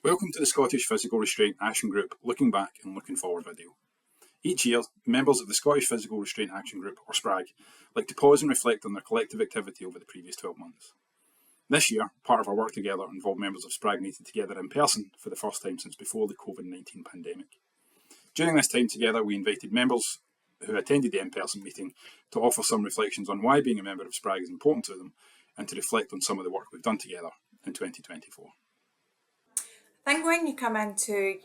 Welcome to the Scottish Physical Restraint Action Group Looking Back and Looking Forward video. Each year, members of the Scottish Physical Restraint Action Group, or SPRAG, like to pause and reflect on their collective activity over the previous 12 months. This year, part of our work together involved members of SPRAG meeting together in person for the first time since before the COVID-19 pandemic. During this time together, we invited members who attended the in-person meeting to offer some reflections on why being a member of SPRAG is important to them and to reflect on some of the work we've done together in 2024. I think when you come into,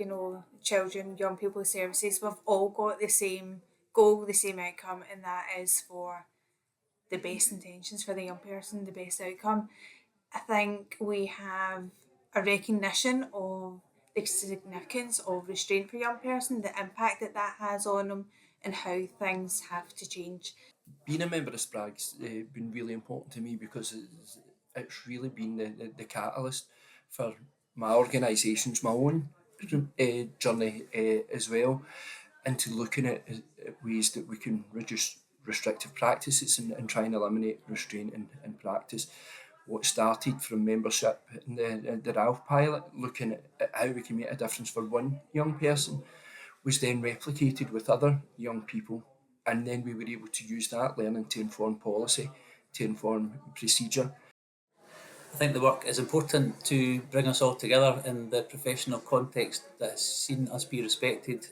children, young people services, we've all got the same goal, the same outcome, and that is for the best intentions for the young person, the best outcome. I think we have a recognition of the significance of restraint for a young person, the impact that has on them, and how things have to change. Being a member of SPRAG's been really important to me because it's really been the catalyst for my organisation's, my own journey as well, into looking at ways that we can reduce restrictive practices and try and eliminate restraint in practice. What started from membership in the Ralph pilot, looking at how we can make a difference for one young person, was then replicated with other young people, and then we were able to use that learning to inform policy, to inform procedure. I think the work is important to bring us all together in the professional context that has seen us be respected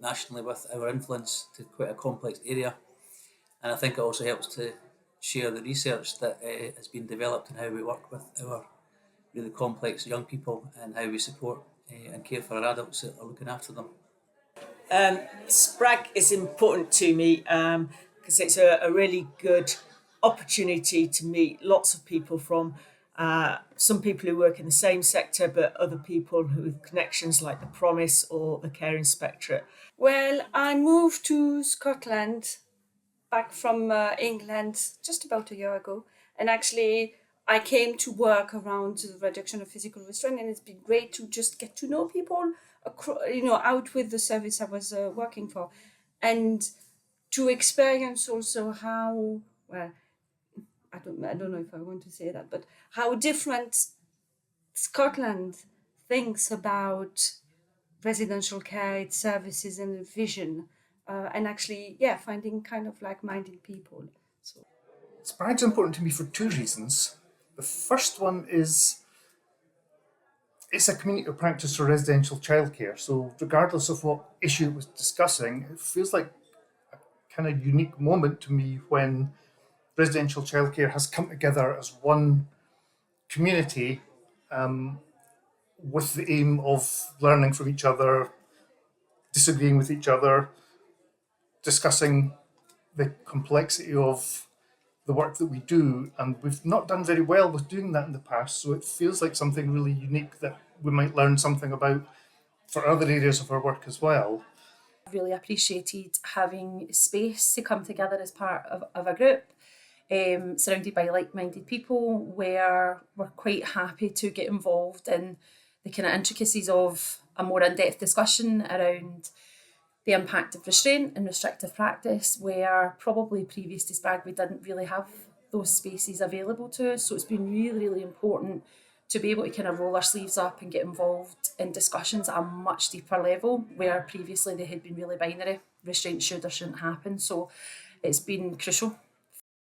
nationally with our influence to quite a complex area. And I think it also helps to share the research that has been developed and how we work with our really complex young people and how we support and care for our adults that are looking after them. SPRAG is important to me because it's a really good opportunity to meet lots of people from some people who work in the same sector, but other people who have connections like the Promise or the Care Inspectorate. Well, I moved to Scotland back from England just about a year ago, and actually I came to work around the reduction of physical restraint, and it's been great to just get to know people, out with the service I was working for, and to experience also how, well, I don't know if I want to say that, but how different Scotland thinks about residential care, its services and vision, and actually, finding kind of like-minded people. So SPRAG's important to me for two reasons. The first one is it's a community of practice for residential childcare. So regardless of what issue it was discussing, it feels like a kind of unique moment to me when residential childcare has come together as one community with the aim of learning from each other, disagreeing with each other, discussing the complexity of the work that we do. And we've not done very well with doing that in the past, so it feels like something really unique that we might learn something about for other areas of our work as well. I've really appreciated having space to come together as part of a group, surrounded by like-minded people, where we're quite happy to get involved in the kind of intricacies of a more in-depth discussion around the impact of restraint and restrictive practice, where probably previous to SPRAG we didn't really have those spaces available to us. So it's been really, really important to be able to kind of roll our sleeves up and get involved in discussions at a much deeper level, where previously they had been really binary, restraint should or shouldn't happen. So it's been crucial.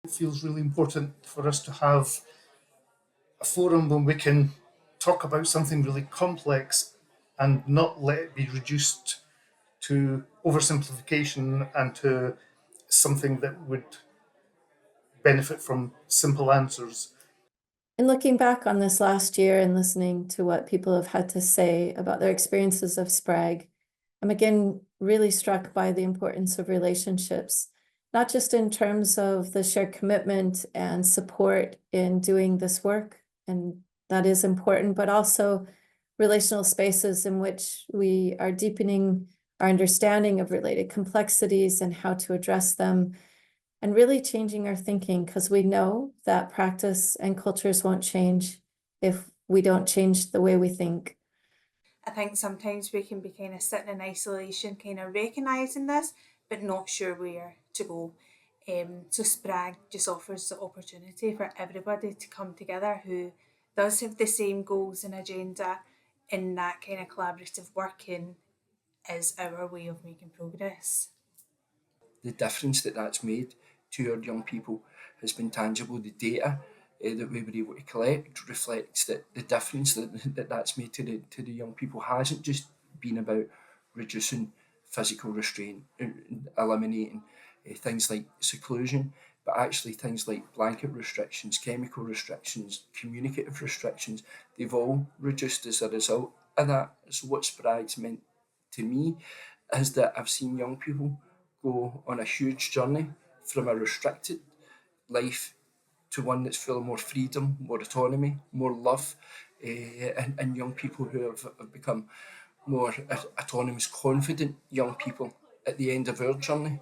It feels really important for us to have a forum when we can talk about something really complex and not let it be reduced to oversimplification and to something that would benefit from simple answers. In looking back on this last year and listening to what people have had to say about their experiences of SPRAG, I'm again really struck by the importance of relationships, not just in terms of the shared commitment and support in doing this work, and that is important, but also relational spaces in which we are deepening our understanding of related complexities and how to address them, and really changing our thinking, because we know that practice and cultures won't change if we don't change the way we think. I think sometimes we can be kind of sitting in isolation, kind of recognising this, but not sure where to go. So SPRAG just offers the opportunity for everybody to come together who does have the same goals and agenda, and that kind of collaborative working is our way of making progress. The difference that that's made to our young people has been tangible. The data that we were able to collect reflects that the difference that's made to the young people hasn't just been about reducing physical restraint, eliminating things like seclusion, but actually things like blanket restrictions, chemical restrictions, communicative restrictions. They've all reduced as a result of that. So what SPRAG's meant to me is that I've seen young people go on a huge journey from a restricted life to one that's full of more freedom, more autonomy, more love, and young people who have become more autonomous, confident young people at the end of our journey.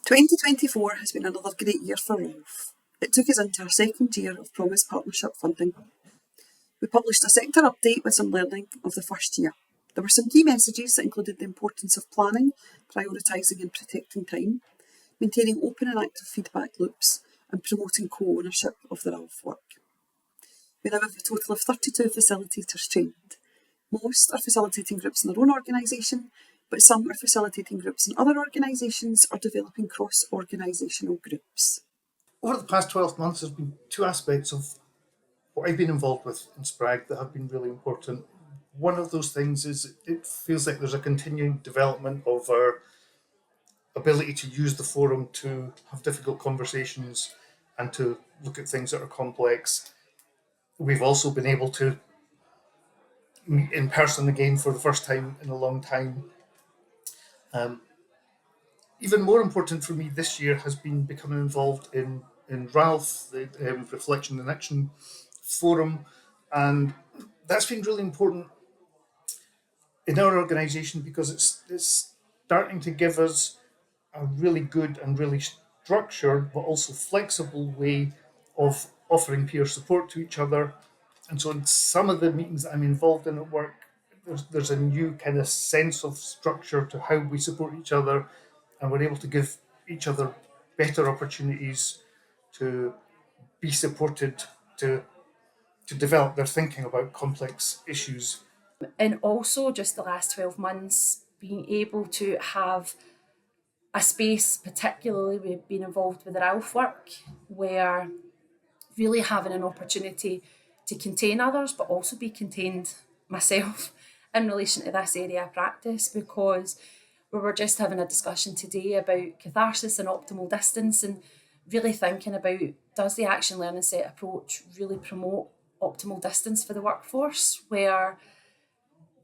"2024 has been another great year for Rolf. It took us into our second year of Promise Partnership funding. We published a sector update with some learning of the first year. There were some key messages that included the importance of planning, prioritising and protecting time, maintaining open and active feedback loops, and promoting co-ownership of the RALF work. We now have a total of 32 facilitators trained. Most are facilitating groups in their own organisation, but some are facilitating groups in other organisations or developing cross-organisational groups. Over the past 12 months, there's been two aspects of what I've been involved with in SPRAG that have been really important. One of those things is it feels like there's a continuing development of our ability to use the forum to have difficult conversations and to look at things that are complex. We've also been able to meet in person again for the first time in a long time. Even more important for me this year has been becoming involved in RALF, the Reflection and Action Forum, and that's been really important in our organisation because it's starting to give us a really good and really structured but also flexible way of offering peer support to each other. And so in some of the meetings that I'm involved in at work, there's a new kind of sense of structure to how we support each other, and we're able to give each other better opportunities to be supported to develop their thinking about complex issues. And also just the last 12 months, being able to have a space, particularly we've been involved with the RALF work, where really having an opportunity to contain others, but also be contained myself in relation to this area of practice, because we were just having a discussion today about catharsis and optimal distance, and really thinking about, does the action learning set approach really promote optimal distance for the workforce, where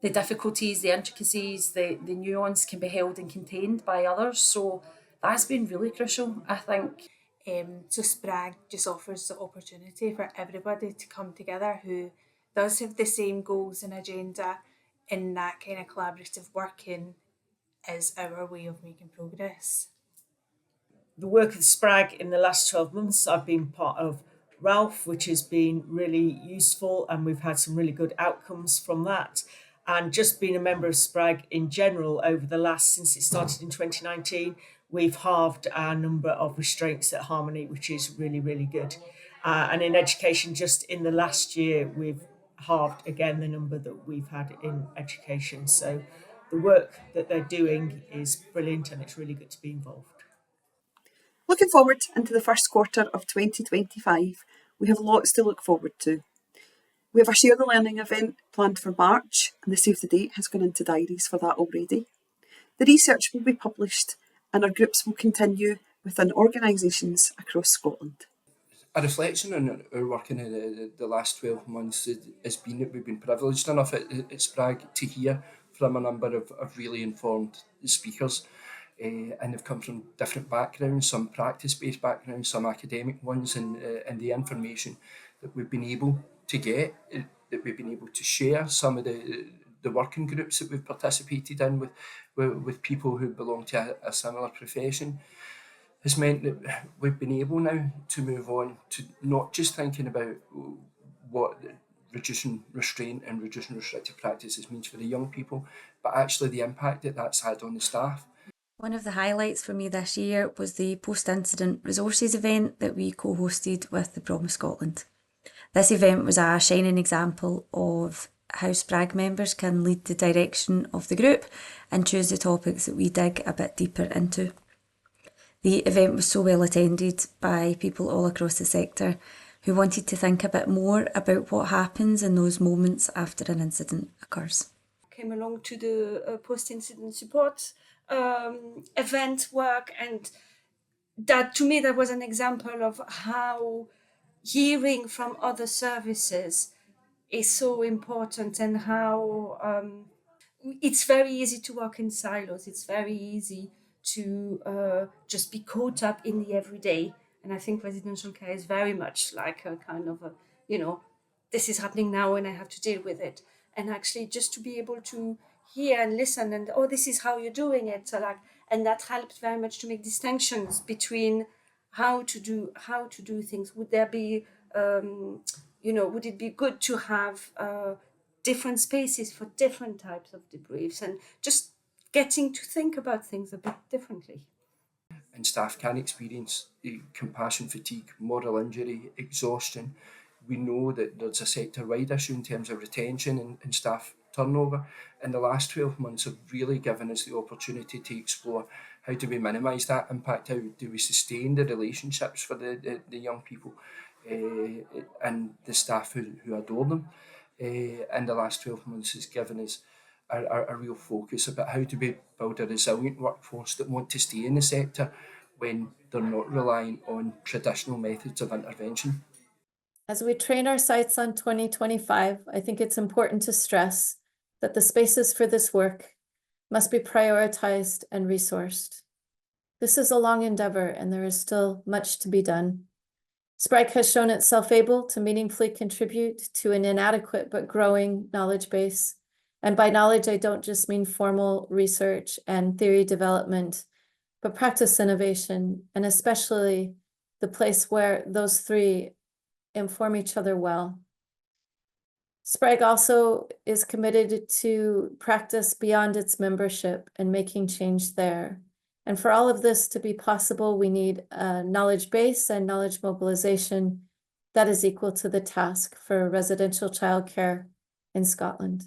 the difficulties, the intricacies, the nuance can be held and contained by others. So that's been really crucial, I think. So SPRAG just offers the opportunity for everybody to come together who does have the same goals and agenda, and that kind of collaborative working is our way of making progress. The work of SPRAG in the last 12 months, I've been part of RALF, which has been really useful, and we've had some really good outcomes from that. And just being a member of SPRAG in general over the last, since it started in 2019, we've halved our number of restraints at Harmony, which is really, really good. And in education, just in the last year, we've halved again the number that we've had in education. So the work that they're doing is brilliant, and it's really good to be involved. Looking forward into the first quarter of 2025, we have lots to look forward to. We have a Share the Learning event planned for March, and the save the date has gone into diaries for that already. The research will be published, and our groups will continue within organisations across Scotland. A reflection on our work in the last 12 months has been that we've been privileged enough at SPRAG to hear from a number of really informed speakers, and they've come from different backgrounds, some practice-based backgrounds, some academic ones, and the information that we've been able to get, that we've been able to share, some of the working groups that we've participated in with people who belong to a similar profession, has meant that we've been able now to move on to not just thinking about what reducing restraint and reducing restrictive practices means for the young people, but actually the impact that that's had on the staff. One of the highlights for me this year was the post-incident resources event that we co-hosted with the Prom of Scotland. This event was a shining example of how SPRAG members can lead the direction of the group and choose the topics that we dig a bit deeper into. The event was so well attended by people all across the sector who wanted to think a bit more about what happens in those moments after an incident occurs. Came along to the post-incident support event work, and that, to me, that was an example of how hearing from other services is so important, and how it's very easy to work in silos. It's very easy to just be caught up in the everyday. And I think residential care is very much like a kind of a, this is happening now and I have to deal with it. And actually just to be able to hear and listen and, oh, this is how you're doing it. So and that helped very much to make distinctions between how to do things. Would there be, would it be good to have different spaces for different types of debriefs, and just getting to think about things a bit differently. And staff can experience compassion fatigue, moral injury, exhaustion. We know that there's a sector-wide issue in terms of retention and staff turnover. And the last 12 months have really given us the opportunity to explore how do we minimise that impact, how do we sustain the relationships for the young people and the staff who adore them. And the last 12 months has given us a real focus about how do we build a resilient workforce that want to stay in the sector when they're not relying on traditional methods of intervention. As we train our sights on 2025, I think it's important to stress that the spaces for this work must be prioritized and resourced. This is a long endeavor and there is still much to be done. SPRAG has shown itself able to meaningfully contribute to an inadequate but growing knowledge base. And by knowledge, I don't just mean formal research and theory development, but practice innovation, and especially the place where those three inform each other well. SPRAG also is committed to practice beyond its membership and making change there. And for all of this to be possible, we need a knowledge base and knowledge mobilization that is equal to the task for residential childcare in Scotland.